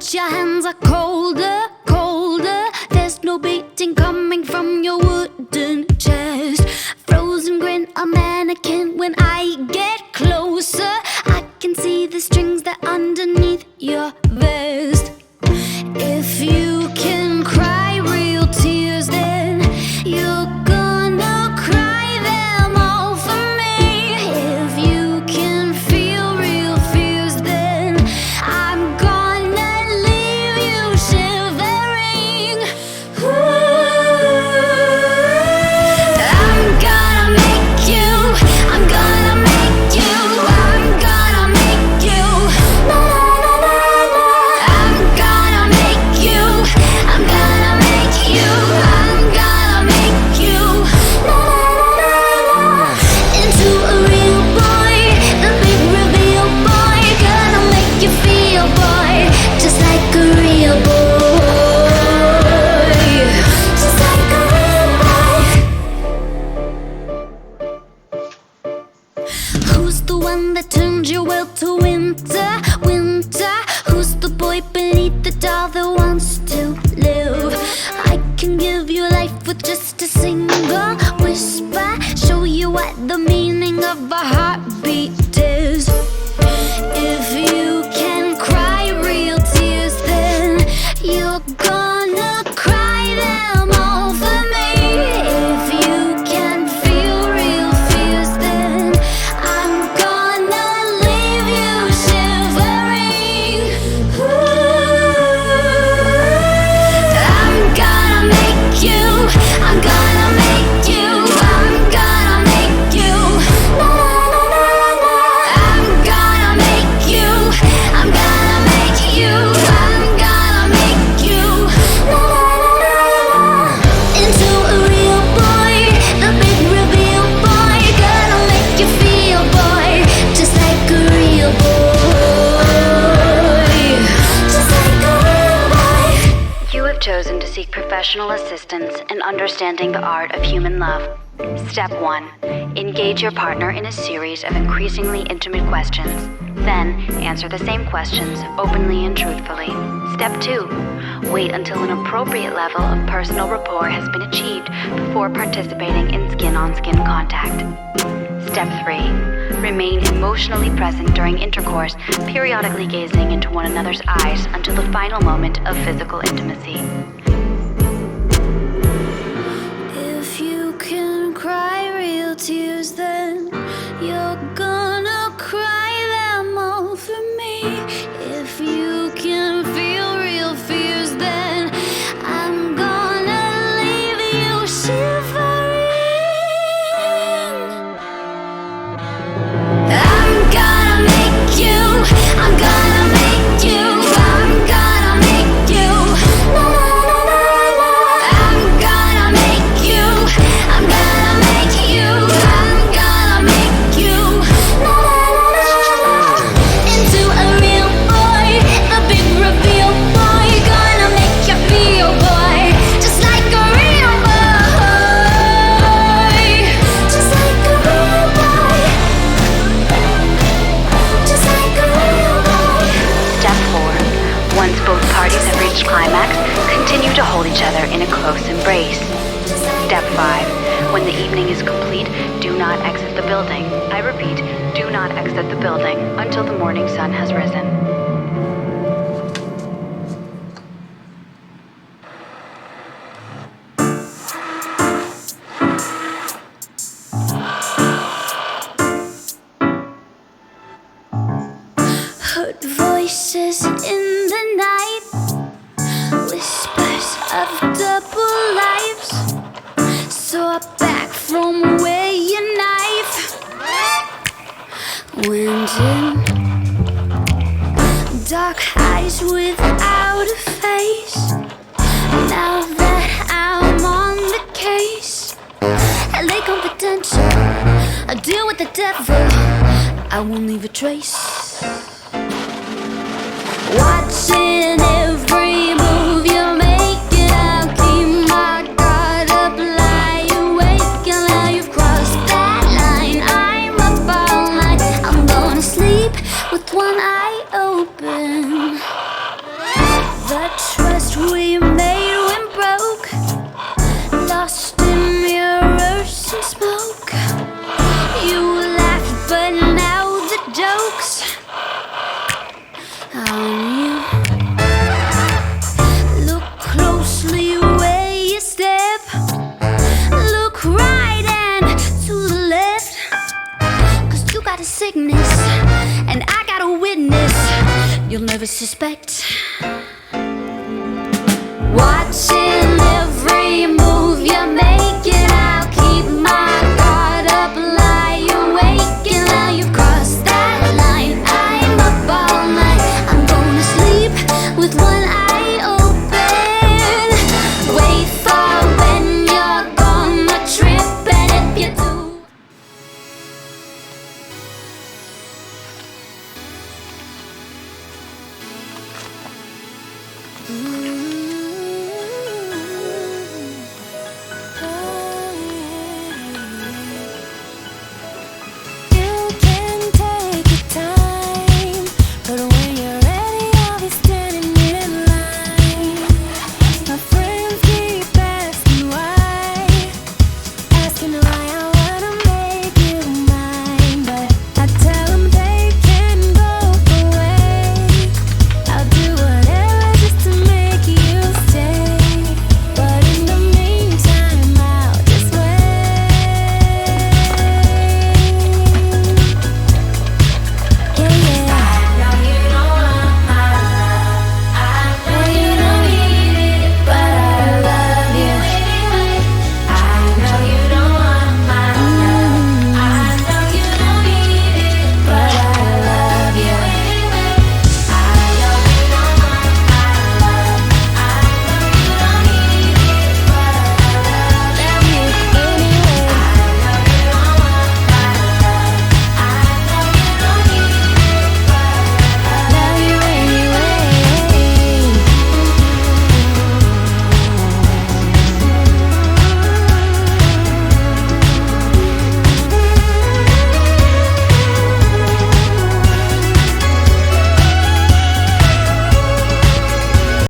'cause your hands are colder, colder. There's no beating coming from your wooden chest. Frozen grin, a mannequin. When I get closer, I can see the strings that underneath your vest. If you can cry real tears, then you're gonna cry them all for me. If you can feel real fears, then I'm gonna leave you shivering. I'm gonna make you, I'm gonna make you, I'm gonna make you. I'm gonna make you, I'm gonna make you, I'm gonna make you into a real boy, the big reveal boy. Gonna make you feel, boy, just like a real boy, just like a real boy. Who's the one that turned your world to winter, winter? Who's the boy beneath the doll that wants to live? I can give you life with just a single whisper, show you what the meaning of a heartbeat is. If you can cry real tears, then you're gonna cry them all for me. If you can feel real fears, then I'm gonna leave you shivering. I'm gonna make you, I'm gonna make you, I'm gonna make you. I'm gonna make you, I'm gonna make you, I'm gonna make you into a real boy, the big reveal boy. Gonna make you feel, boy, just like a real boy, just like a real boy. You have chosen to seek professional assistance in understanding the art of human love. Step 1. Engage your partner in a series of increasingly intimate questions. Then, answer the same questions openly and truthfully. Step 2. Wait until an appropriate level of personal rapport has been achieved before participating in skin-on-skin contact. Step 3. Remain emotionally present during intercourse, periodically gazing into one another's eyes until the final moment of physical intimacy. If you can cry real tears, then you're gonna cry them all for me. If you can feel real fears, then I'm gonna leave you shivering. I'm gonna make you, I'm gonna make you, I'm gonna make you. I'm gonna make you, I'm gonna make you, I'm gonna make you into a real boy, the big reveal boy. Gonna make you feel, boy, just like a real boy, just like a real boy, just like a real boy. Step 4. Once both parties have reached climax, continue to hold each other in a close embrace. Step 5. When the evening is complete, do not exit the building. I repeat, do not exit the building until the morning sun has risen. Heard voices in the night, whispers of double lives. Saw back from where your knife went in. Dark eyes without a face. Now that I'm on the case, LA confidential, I deal with the devil, I won't leave a trace. Watching every move you make, and I'll keep my guard up, lie awake. And now you've crossed that line, I'm up all night. I'm gonna sleep with one eye open. The trust we made went broke, lost in mirrors and smoke. You laughed, but now the joke's on you. Look closely where you step. Look right and to the left. 'Cause you got a sickness, and I got a witness you'll never suspect. Watching every move you make.